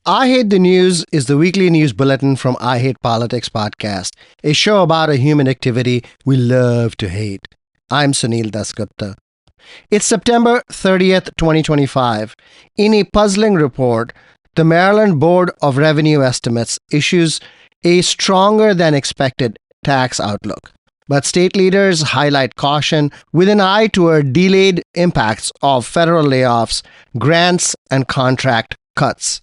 I Hate the News is the weekly news bulletin from I Hate Politics podcast, a show about a human activity we love to hate. I'm Sunil Dasgupta. It's September 30th, 2025. In a puzzling report, the Maryland Board of Revenue Estimates issues a stronger than expected tax outlook. But state leaders highlight caution with an eye toward delayed impacts of federal layoffs, grants, and contract cuts.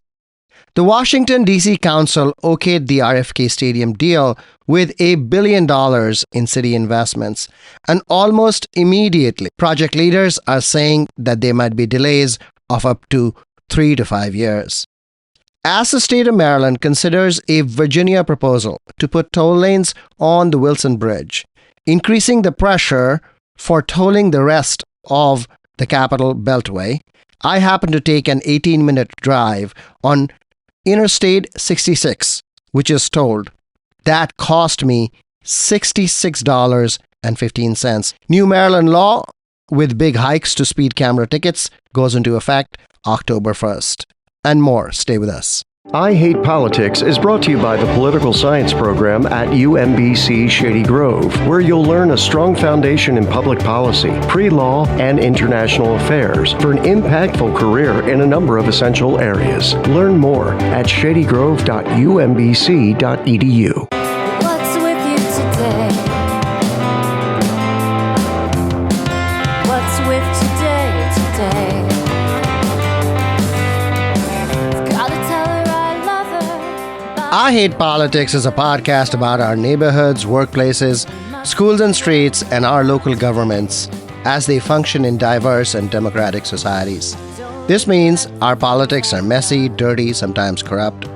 The Washington, D.C. Council okayed the RFK Stadium deal with $1 billion in city investments, and almost immediately, project leaders are saying that there might be delays of up to 3 to 5 years. As the state of Maryland considers a Virginia proposal to put toll lanes on the Wilson Bridge, increasing the pressure for tolling the rest of the Capital Beltway, I happened to take an 18-minute drive on Interstate 66, which is tolled. That cost me $66.15. New Maryland law with big hikes to speed camera tickets goes into effect October 1st. And more. Stay with us. I Hate Politics is brought to you by the Political Science Program at UMBC Shady Grove, where you'll learn a strong foundation in public policy, pre-law, and international affairs for an impactful career in a number of essential areas. Learn more at shadygrove.umbc.edu. What's with you today? What's with today? Gotta tell her I love her. I Hate Politics is a podcast about our neighborhoods, workplaces, schools and streets, and our local governments as they function in diverse and democratic societies. This means our politics are messy, dirty, sometimes corrupt,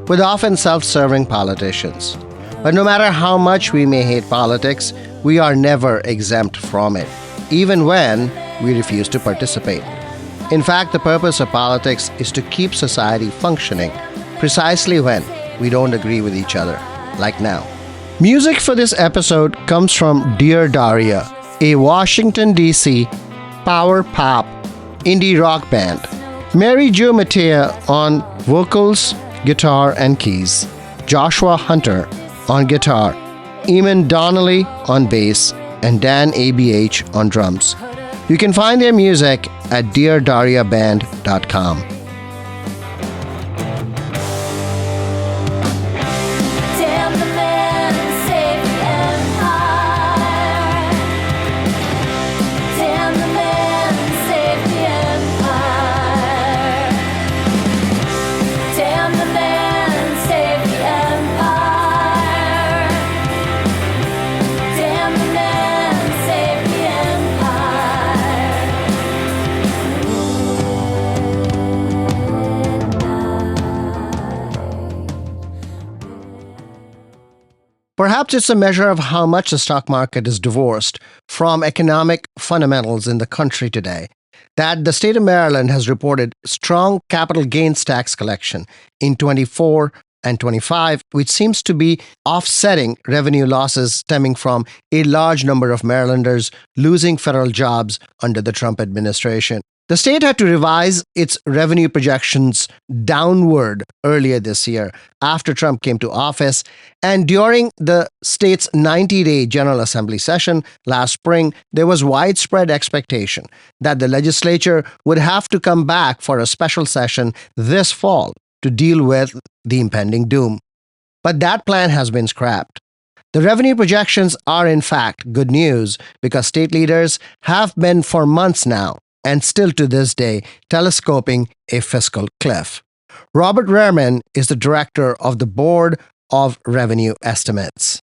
with often self-serving politicians. But no matter how much we may hate politics, we are never exempt from it, even when we refuse to participate. In fact, the purpose of politics is to keep society functioning, precisely when we don't agree with each other, like now. Music for this episode comes from Dear Daria, a Washington, D.C. power pop indie rock band. Mary Jo Mattea on vocals, guitar, and keys. Joshua Hunter on guitar. Eamon Donnelly on bass. And Dan ABH on drums. You can find their music at deardariaband.com. Damn the man and save the empire. Damn the man and save the empire. Damn the man and save the empire. Damn the man and save the Perhaps it's a measure of how much the stock market is divorced from economic fundamentals in the country today that the state of Maryland has reported strong capital gains tax collection in 24 and 25, which seems to be offsetting revenue losses stemming from a large number of Marylanders losing federal jobs under the Trump administration. The state had to revise its revenue projections downward earlier this year after Trump came to office, and during the state's 90-day General Assembly session last spring, there was widespread expectation that the legislature would have to come back for a special session this fall to deal with the impending doom. But that plan has been scrapped. The revenue projections are in fact good news because state leaders have been for months now and still to this day, telescoping a fiscal cliff. Robert Rehrman is the director of the Board of Revenue Estimates.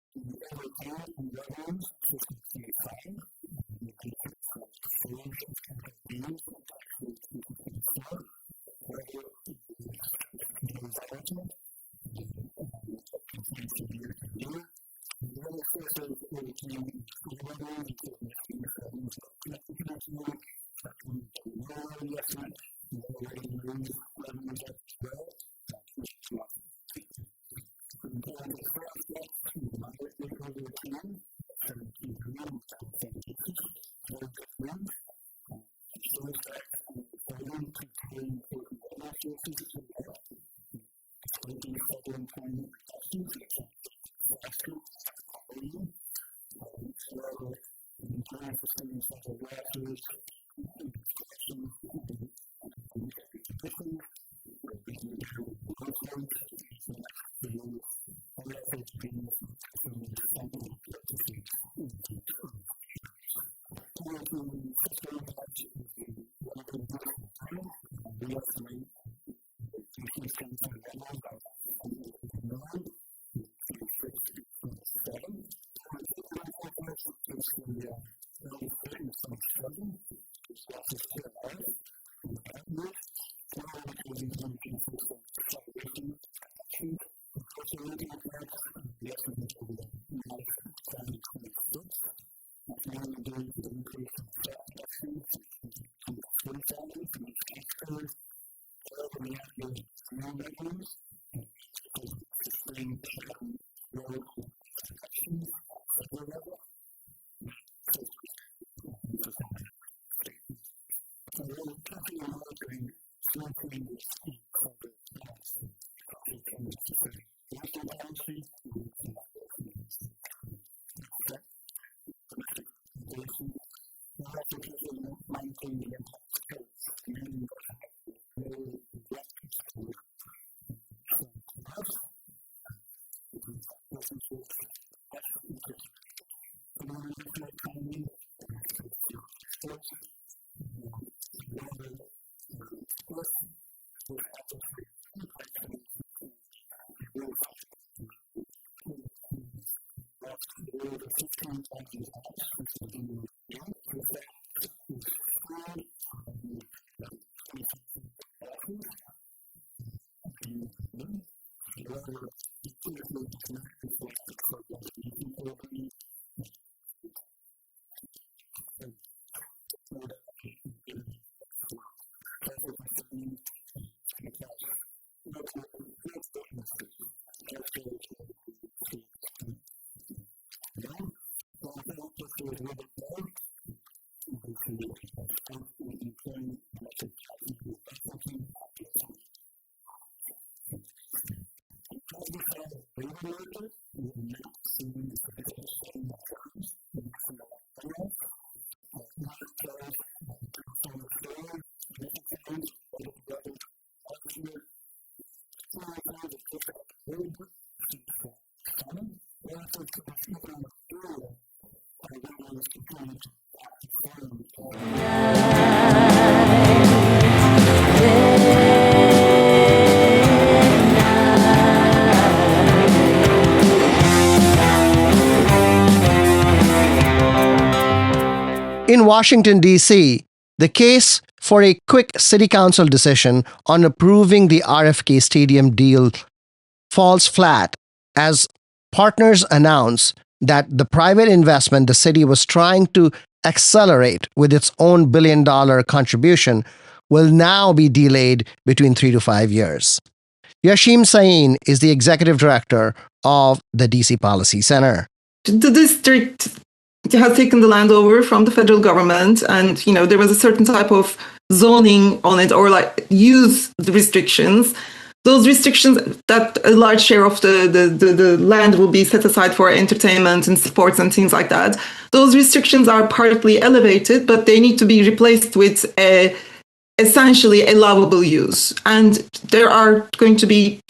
In Washington, D.C., the case for a quick city council decision on approving the RFK Stadium deal falls flat as partners announce that the private investment the city was trying to accelerate with its own billion-dollar contribution will now be delayed between 3 to 5 years. Yashim Sain is the executive director of the DC Policy Center. The district has taken the land over from the federal government, and there was a certain type of zoning on it, or like use restrictions. Those restrictions, that a large share of the land will be set aside for entertainment and sports and things like that. Those restrictions are partly elevated, but they need to be replaced with essentially a lovable use. And there are going to be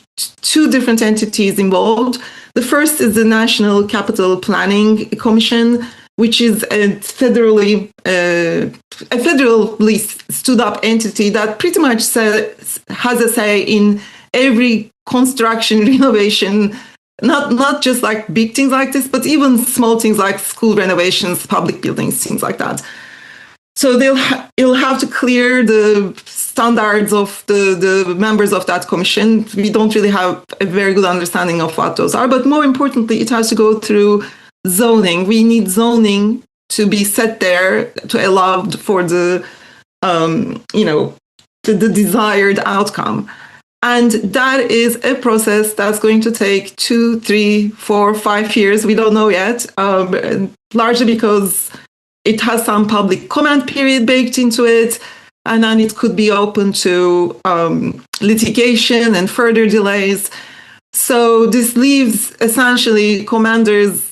two different entities involved. The first is the National Capital Planning Commission, which is a federally stood up entity that pretty much has a say in every construction, renovation, not just like big things like this, but even small things like school renovations, public buildings, things like that. So it'll have to clear the standards of the members of that commission. We don't really have a very good understanding of what those are, but more importantly, it has to go through zoning. We need zoning to be set there to allow for the desired outcome. And that is a process that's going to take 2, 3, 4, 5 years. We don't know yet, largely because it has some public comment period baked into it, and then it could be open to litigation and further delays. So So this leaves essentially commanders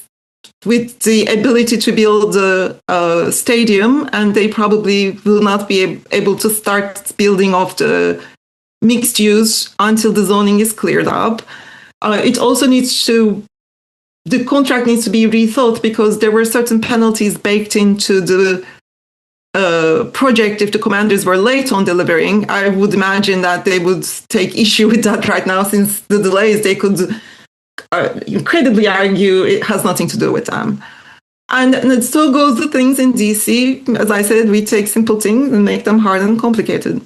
with the ability to build a stadium, and they probably will not be able to start building of the mixed use until the zoning is cleared up. It also the contract needs to be rethought because there were certain penalties baked into the project if the commanders were late on delivering. I would imagine that they would take issue with that right now, since the delays, they could incredibly argue it has nothing to do with them. And so goes the things in DC. As I said, we take simple things and make them hard and complicated.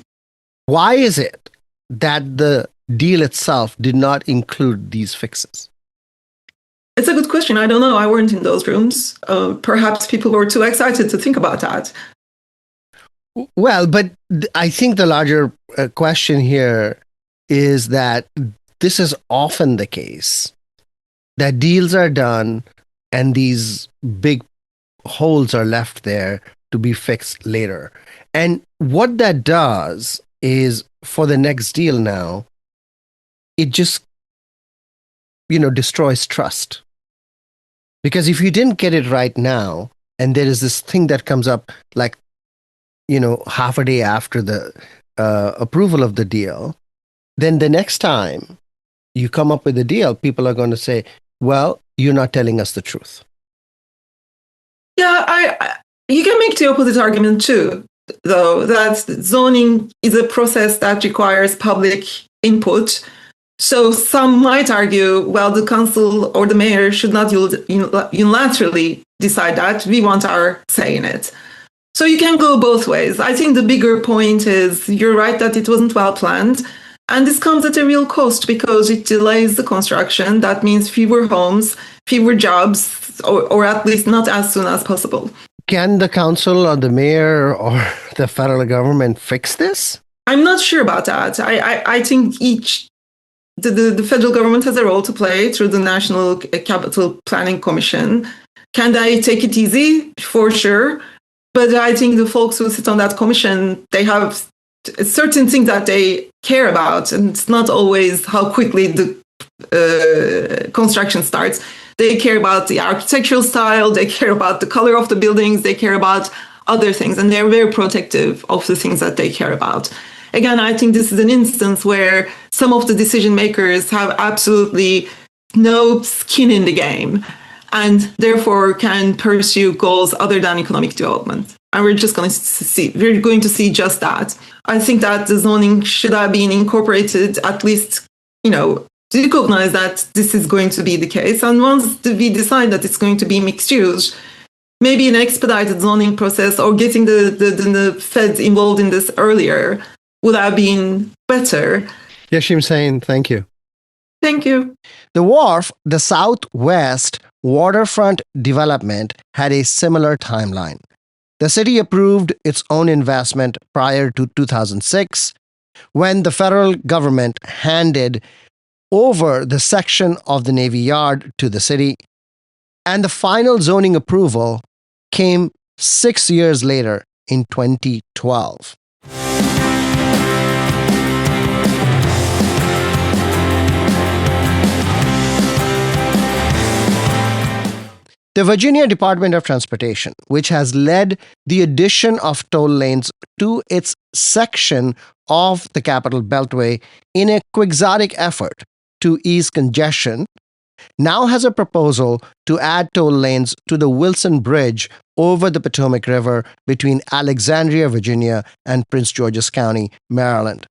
Why is it that the deal itself did not include these fixes? It's a good question. I don't know. I weren't in those rooms. Perhaps people were too excited to think about that. Well, but I think the larger question here is that this is often the case, that deals are done and these big holes are left there to be fixed later. And what that does is, for the next deal now, it just, destroys trust. Because if you didn't get it right now, and there is this thing that comes up like, half a day after the approval of the deal, then the next time you come up with a deal, people are going to say, well, you're not telling us the truth. Yeah, you can make the opposite argument too, though, that zoning is a process that requires public input. So some might argue, well, the council or the mayor should not unilaterally decide that. We want our say in it. So you can go both ways. I think the bigger point is, you're right that it wasn't well planned. And this comes at a real cost because it delays the construction. That means fewer homes, fewer jobs, or at least not as soon as possible. Can the council or the mayor or the federal government fix this? I'm not sure about that. I think the federal government has a role to play through the National Capital Planning Commission. Can they take it easy? For sure. But I think the folks who sit on that commission, they have certain things that they care about, and it's not always how quickly the construction starts. They care about the architectural style, they care about the color of the buildings, they care about other things, and they're very protective of the things that they care about. Again, I think this is an instance where some of the decision makers have absolutely no skin in the game, and therefore can pursue goals other than economic development. And we're going to see just that. I think that the zoning should have been incorporated, at least, recognize that this is going to be the case. And once we decide that it's going to be mixed use, maybe an expedited zoning process or getting the feds involved in this earlier would have been better. Yashim Sain, thank you. Thank you. The Wharf, the Southwest waterfront development, had a similar timeline. The city approved its own investment prior to 2006, when the federal government handed over the section of the Navy Yard to the city, and the final zoning approval came 6 years later in 2012. The Virginia Department of Transportation, which has led the addition of toll lanes to its section of the Capital Beltway in a quixotic effort to ease congestion, now has a proposal to add toll lanes to the Wilson Bridge over the Potomac River between Alexandria, Virginia, and Prince George's County, Maryland.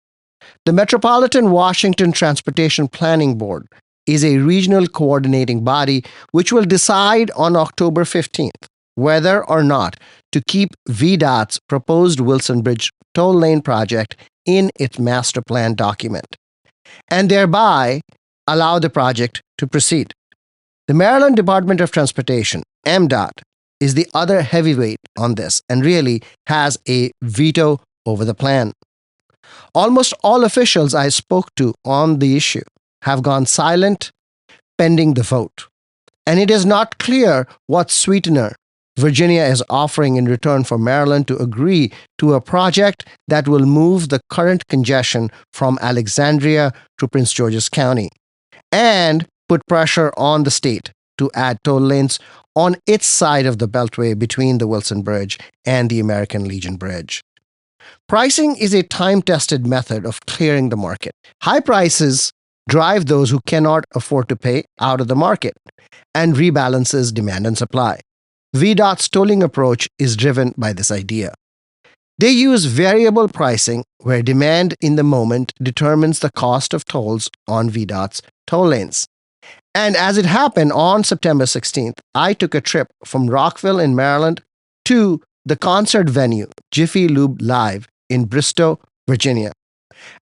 The Metropolitan Washington Transportation Planning Board is a regional coordinating body which will decide on October 15th whether or not to keep VDOT's proposed Wilson Bridge toll lane project in its master plan document, and thereby allow the project to proceed. The Maryland Department of Transportation, MDOT, is the other heavyweight on this and really has a veto over the plan. Almost all officials I spoke to on the issue have gone silent pending the vote. And it is not clear what sweetener Virginia is offering in return for Maryland to agree to a project that will move the current congestion from Alexandria to Prince George's County, and put pressure on the state to add toll lanes on its side of the beltway between the Wilson Bridge and the American Legion Bridge. Pricing is a time-tested method of clearing the market. High prices drive those who cannot afford to pay out of the market and rebalances demand and supply. VDOT's tolling approach is driven by this idea. They use variable pricing where demand in the moment determines the cost of tolls on VDOT's toll lanes. And as it happened on September 16th, I took a trip from Rockville in Maryland to the concert venue, Jiffy Lube Live in Bristow, Virginia.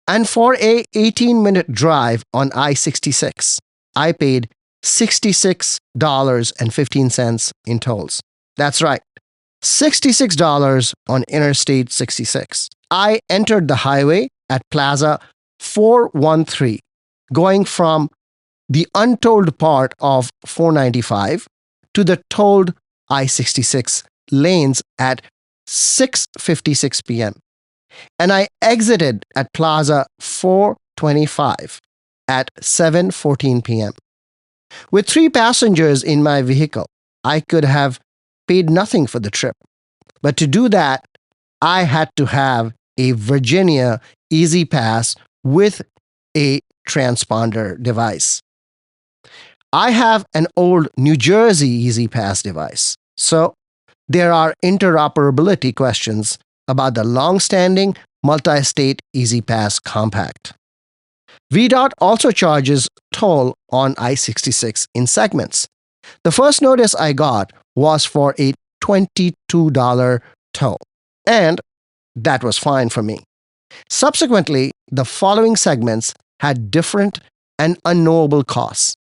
And for a 18-minute drive on I-66, I paid $66.15 in tolls. That's right, $66 on Interstate 66. I entered the highway at Plaza 413, going from the untolled part of 495 to the tolled I-66 lanes at 6:56 p.m. And I exited at Plaza 425 at 7:14 p.m. With 3 passengers in my vehicle, I could have paid nothing for the trip. But to do that, I had to have a Virginia Easy Pass with a transponder device. I have an old New Jersey Easy Pass device, so there are interoperability questions about the long-standing multi-state Easy Pass compact. VDOT also charges toll on I-66 in segments. The first notice I got was for a $22 toll, and that was fine for me. Subsequently, the following segments had different and unknowable costs,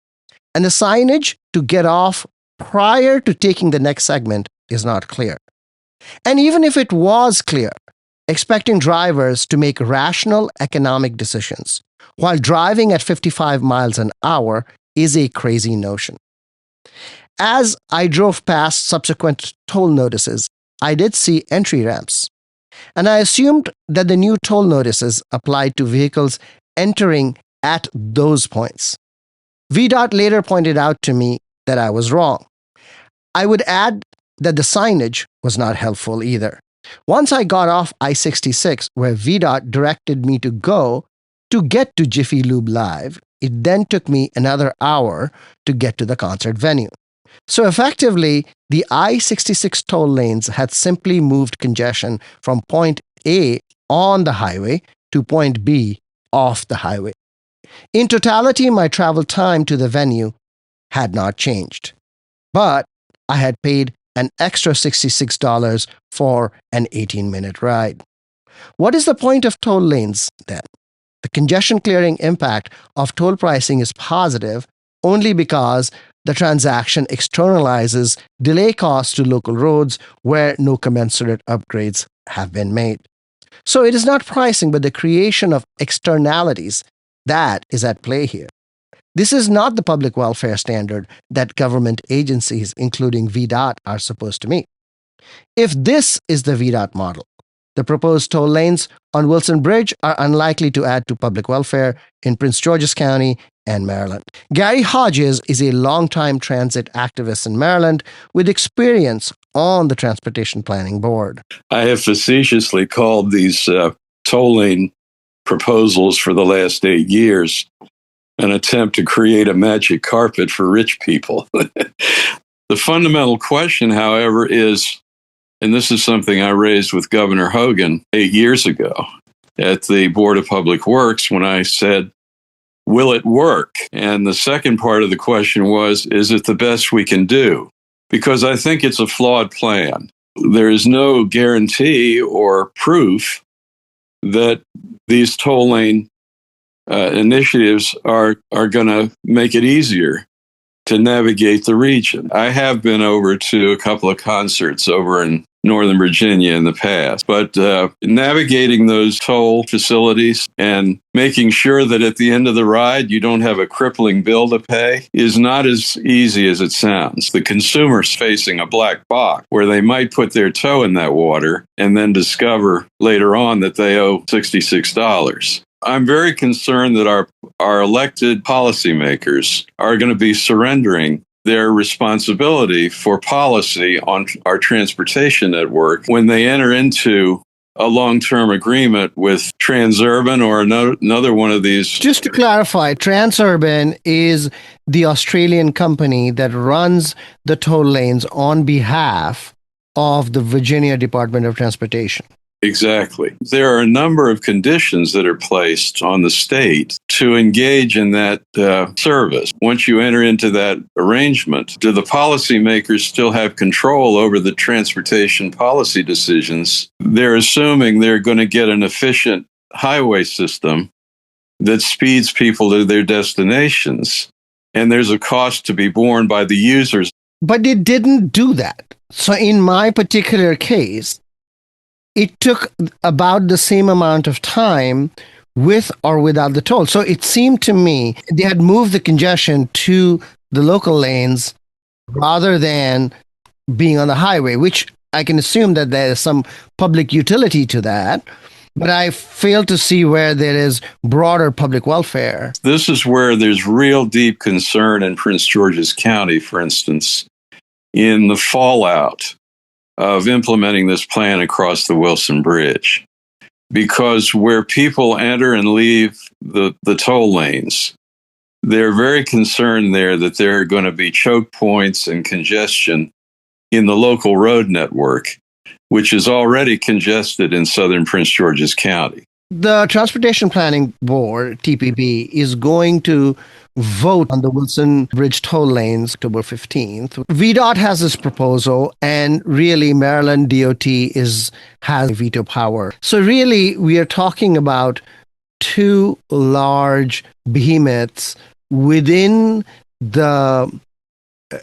and the signage to get off prior to taking the next segment is not clear. And even if it was clear, expecting drivers to make rational economic decisions while driving at 55 miles an hour is a crazy notion. As I drove past subsequent toll notices, I did see entry ramps, and I assumed that the new toll notices applied to vehicles entering at those points. VDOT later pointed out to me that I was wrong. I would add that the signage was not helpful either. Once I got off I-66, where VDOT directed me to go to get to Jiffy Lube Live, it then took me another hour to get to the concert venue. So effectively, the I-66 toll lanes had simply moved congestion from point A on the highway to point B off the highway. In totality, my travel time to the venue had not changed, but I had paid an extra $66 for an 18-minute ride. What is the point of toll lanes then? The congestion clearing impact of toll pricing is positive only because the transaction externalizes delay costs to local roads where no commensurate upgrades have been made. So it is not pricing, but the creation of externalities that is at play here. This is not the public welfare standard that government agencies, including VDOT, are supposed to meet. If this is the VDOT model, the proposed toll lanes on Wilson Bridge are unlikely to add to public welfare in Prince George's County and Maryland. Gary Hodges is a longtime transit activist in Maryland with experience on the Transportation Planning Board. I have facetiously called these toll lane proposals for the last 8 years an attempt to create a magic carpet for rich people. The fundamental question, however, is, and this is something I raised with Governor Hogan 8 years ago at the Board of Public Works when I said, will it work? And the second part of the question was, is it the best we can do? Because I think it's a flawed plan. There is no guarantee or proof that these toll lane initiatives are going to make it easier to navigate the region. I have been over to a couple of concerts over in Northern Virginia in the past, but navigating those toll facilities and making sure that at the end of the ride you don't have a crippling bill to pay is not as easy as it sounds. The consumer's facing a black box where they might put their toe in that water and then discover later on that they owe $66. I'm very concerned that our elected policymakers are going to be surrendering their responsibility for policy on our transportation network when they enter into a long-term agreement with Transurban or another one of these. Just to clarify, Transurban is the Australian company that runs the toll lanes on behalf of the Virginia Department of Transportation. Exactly. There are a number of conditions that are placed on the state to engage in that service. Once you enter into that arrangement, do the policymakers still have control over the transportation policy decisions? They're assuming they're going to get an efficient highway system that speeds people to their destinations, and there's a cost to be borne by the users. But it didn't do that. So in my particular case, it took about the same amount of time with or without the toll. So it seemed to me they had moved the congestion to the local lanes rather than being on the highway, which I can assume that there is some public utility to that. But I fail to see where there is broader public welfare. This is where there's real deep concern in Prince George's County, for instance, in the fallout of implementing this plan across the Wilson Bridge. Because where people enter and leave the toll lanes, they're very concerned there that there are going to be choke points and congestion in the local road network, which is already congested in southern Prince George's County. The Transportation Planning Board, TPB, is going to vote on the Wilson Bridge toll lanes October 15th. VDOT has this proposal, and really Maryland DOT has veto power. So really, we are talking about two large behemoths within the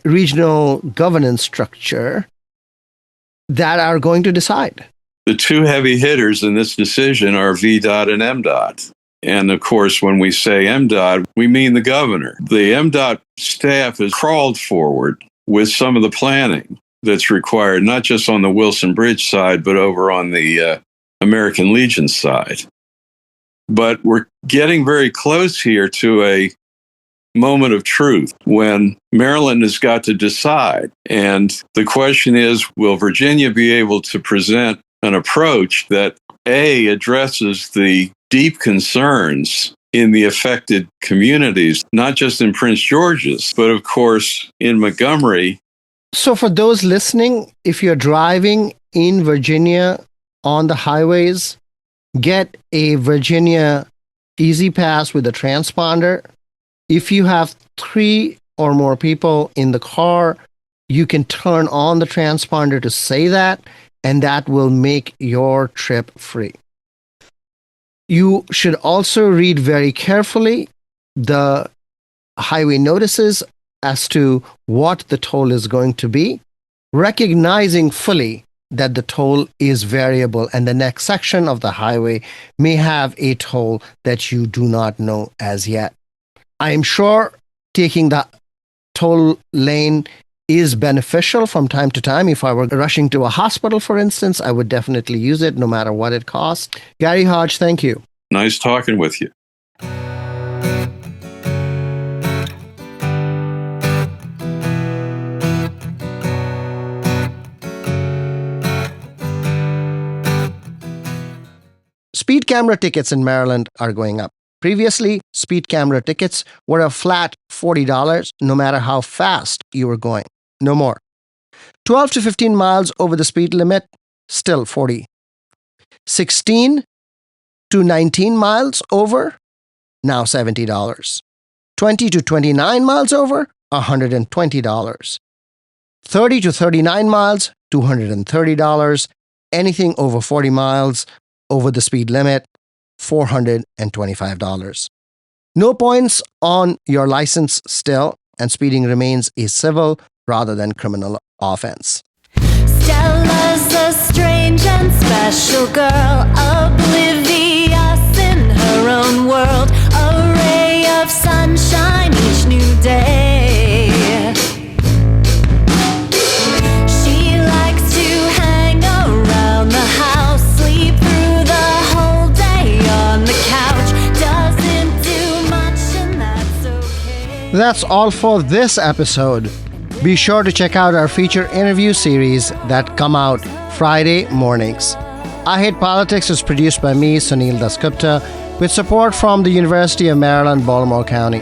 regional governance structure that are going to decide. The two heavy hitters in this decision are VDOT and MDOT. And of course, when we say MDOT, we mean the governor. The MDOT staff has crawled forward with some of the planning that's required, not just on the Wilson Bridge side, but over on the American Legion side. But we're getting very close here to a moment of truth when Maryland has got to decide. And the question is, will Virginia be able to present an approach that addresses the deep concerns in the affected communities, not just in Prince George's, but of course in Montgomery. So for those listening, if you're driving in Virginia on the highways, get a Virginia Easy Pass with a transponder. If you have 3 or more people in the car, you can turn on the transponder to say that, and that will make your trip free. You should also read very carefully the highway notices as to what the toll is going to be, recognizing fully that the toll is variable and the next section of the highway may have a toll that you do not know as yet. I am sure taking the toll lane is beneficial from time to time. If I were rushing to a hospital, for instance, I would definitely use it no matter what it costs. Gary Hodge, thank you. Nice talking with you. Speed camera tickets in Maryland are going up. Previously, speed camera tickets were a flat $40 no matter how fast you were going. No more. 12 to 15 miles over the speed limit, still $40. 16 to 19 miles over, now $70. 20 to 29 miles over, $120. 30 to 39 miles, $230. Anything over 40 miles over the speed limit, $425. No points on your license still, and speeding remains a civil rather than criminal offense. Stella's a strange and special girl, oblivious in her own world, a ray of sunshine each new day. She likes to hang around the house, sleep through the whole day on the couch, doesn't do much That's all for this episode. Be sure to check out our feature interview series that come out Friday mornings. I Hate Politics is produced by me, Sunil Dasgupta, with support from the University of Maryland, Baltimore County.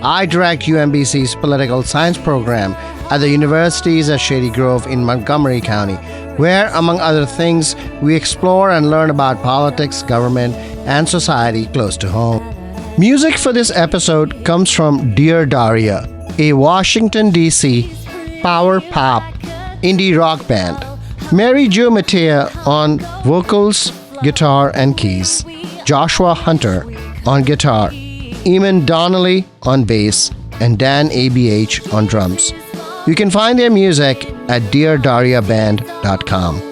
I direct UMBC's political science program at the universities at Shady Grove in Montgomery County, where, among other things, we explore and learn about politics, government, and society close to home. Music for this episode comes from Dear Daria, a Washington, D.C. power pop indie rock band. Mary Jo Mattea on vocals, guitar, and keys. Joshua Hunter on guitar. Eamon Donnelly on bass. And Dan ABH on drums. You can find their music at deardariaband.com.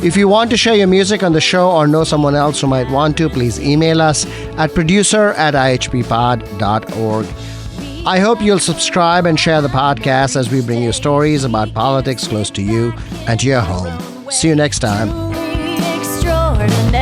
If you want to share your music on the show or know someone else who might want to, please email us at producer@ihppod.org. I hope you'll subscribe and share the podcast as we bring you stories about politics close to you and to your home. See you next time. Extraordinary.